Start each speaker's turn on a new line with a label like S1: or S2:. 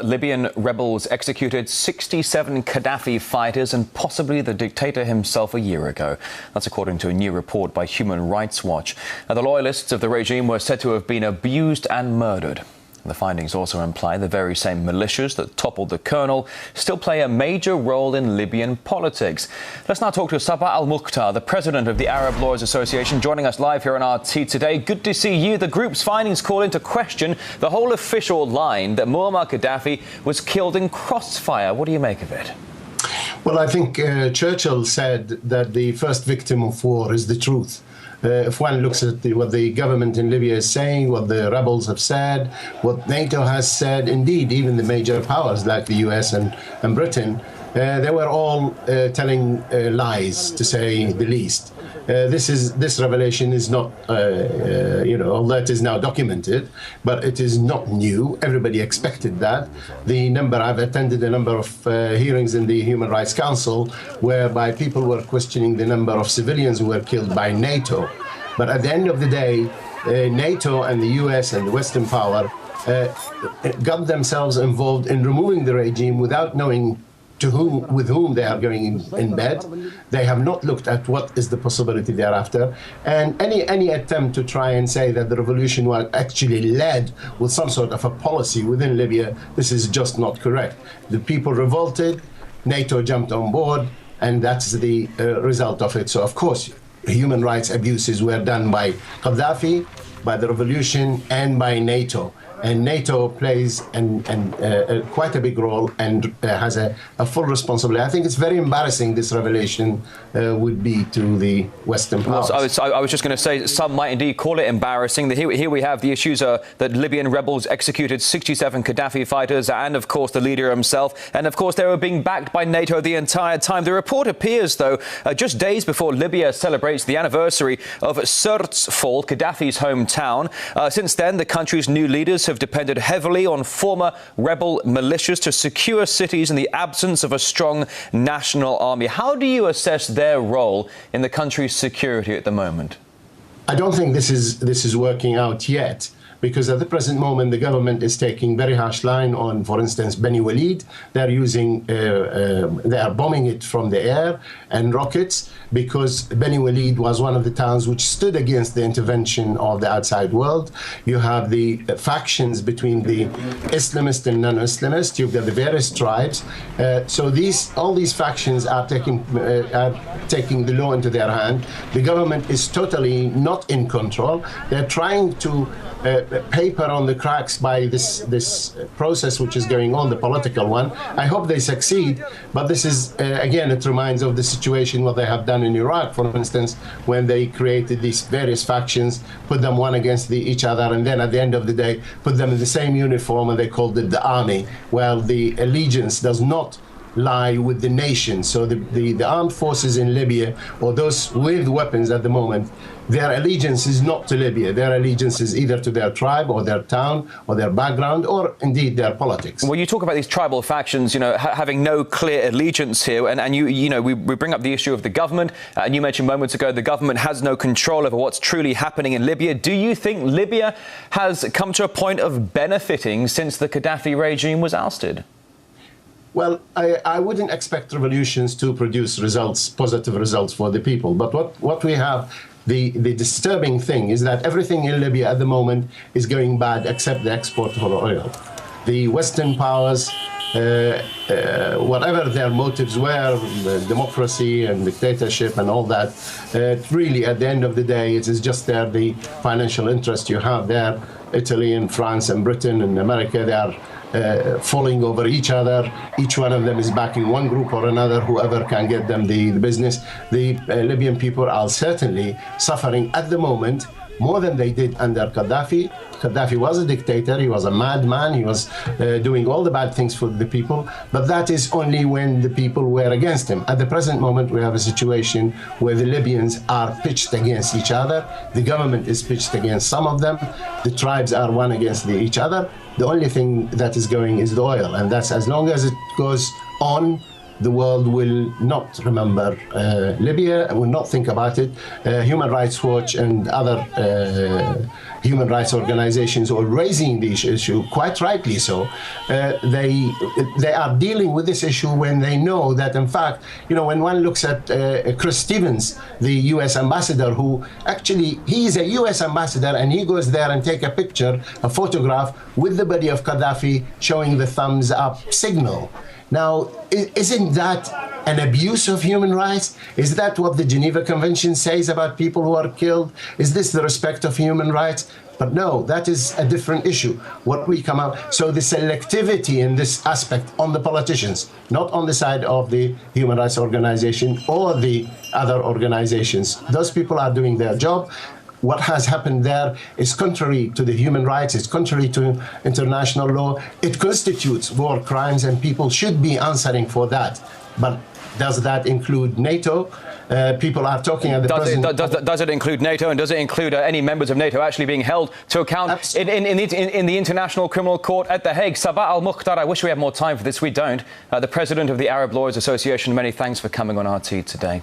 S1: Libyan rebels executed 67 Gaddafi fighters and possibly the dictator himself a year ago. That's according to a new report by Human Rights Watch. The loyalists of the regime were said to have been abused and murdered. The findings also imply the very same militias that toppled the colonel still play a major role in Libyan politics. Let's now talk to Sabah Al-Mukhtar, the president of the Arab Lawyers Association, joining us live here on RT today. Good to see you. The group's findings call into question the whole official line that Muammar Gaddafi was killed in crossfire. What do you make of it?
S2: Well, I think Churchill said that the first victim of war is the truth. If one looks at what the government in Libya is saying, what the rebels have said, what NATO has said, indeed, even the major powers like the US and Britain, they were all telling lies, to say the least. This revelation is not, although it is now documented, but it is not new. Everybody expected that. I've attended a number of hearings in the Human Rights Council whereby people were questioning the number of civilians who were killed by NATO. But at the end of the day, NATO and the US and the Western power got themselves involved in removing the regime without knowing with whom they are going in bed. They have not looked at what is the possibility thereafter. And any attempt to try and say that the revolution was actually led with some sort of a policy within Libya, this is just not correct. The people revolted, NATO jumped on board, and that's the result of it. So, of course, human rights abuses were done by Gaddafi, by the revolution, and by NATO. And NATO plays quite a big role and has a full responsibility. I think it's very embarrassing this revelation would be to the Western powers.
S1: I was just going to say, some might indeed call it embarrassing. Here we have the issues that Libyan rebels executed 67 Gaddafi fighters and, of course, the leader himself. And, of course, they were being backed by NATO the entire time. The report appears, though, just days before Libya celebrates the anniversary of Sirte's fall, Gaddafi's hometown. Since then, the country's new leaders have depended heavily on former rebel militias to secure cities in the absence of a strong national army. How do you assess their role in the country's security at the moment?
S2: I don't think this is working out yet, because at the present moment the government is taking very harsh line on, for instance, Bani Walid. They are bombing it from the air and rockets, because Bani Walid was one of the towns which stood against the intervention of the outside world. You have the factions between the Islamist and non-Islamist. You've got the various tribes. So all these factions are taking the law into their hand. The government is totally not in control. They're trying to paper on the cracks by this process which is going on, the political one. I hope they succeed, but this is, again, it reminds of the situation what they have done in Iraq, for instance, when they created these various factions, put them one against each other, and then at the end of the day, put them in the same uniform, and they called it the army. Well, the allegiance does not lie with the nation. So the armed forces in Libya, or those with weapons at the moment, their allegiance is not to Libya. Their allegiance is either to their tribe or their town or their background or indeed their politics.
S1: Well, you talk about these tribal factions, having no clear allegiance here, and we bring up the issue of the government, and you mentioned moments ago the government has no control over what's truly happening in Libya. Do you think Libya has come to a point of benefiting since the Gaddafi regime was ousted?
S2: Well, I wouldn't expect revolutions to produce positive results for the people. But what we have, the disturbing thing is that everything in Libya at the moment is going bad except the export of oil. The Western powers, whatever their motives were, democracy and dictatorship and all that, really at the end of the day, it is just the financial interest you have there. Italy and France and Britain and America, they are falling over each other. Each one of them is backing one group or another, whoever can get them the business. The Libyan people are certainly suffering at the moment more than they did under Gaddafi. Gaddafi was a dictator, he was a madman, he was doing all the bad things for the people, but that is only when the people were against him. At the present moment, we have a situation where the Libyans are pitched against each other, the government is pitched against some of them, the tribes are one against each other. The only thing that is going is the oil, and that's as long as it goes on, the world will not remember Libya, will not think about it. Human Rights Watch and other human rights organizations or raising this issue, quite rightly so, they are dealing with this issue when they know that, in fact, when one looks at Chris Stevens, the U.S. ambassador, who actually, he is a U.S. ambassador, and he goes there and take a picture, a photograph with the body of Gaddafi showing the thumbs up signal. Now, isn't that an abuse of human rights? Is that what the Geneva Convention says about people who are killed? Is this the respect of human rights? But no, that is a different issue. What we come out, so the selectivity in this aspect on the politicians, not on the side of the human rights organization or the other organizations. Those people are doing their job. What has happened there is contrary to the human rights, it's contrary to international law. It constitutes war crimes, and people should be answering for that. But does that include NATO? People are talking at the present...
S1: Does it include NATO, and does it include any members of NATO actually being held to account in the International Criminal Court at The Hague? Sabah Al-Mukhtar, I wish we had more time for this. We don't. The President of the Arab Lawyers Association, many thanks for coming on RT today.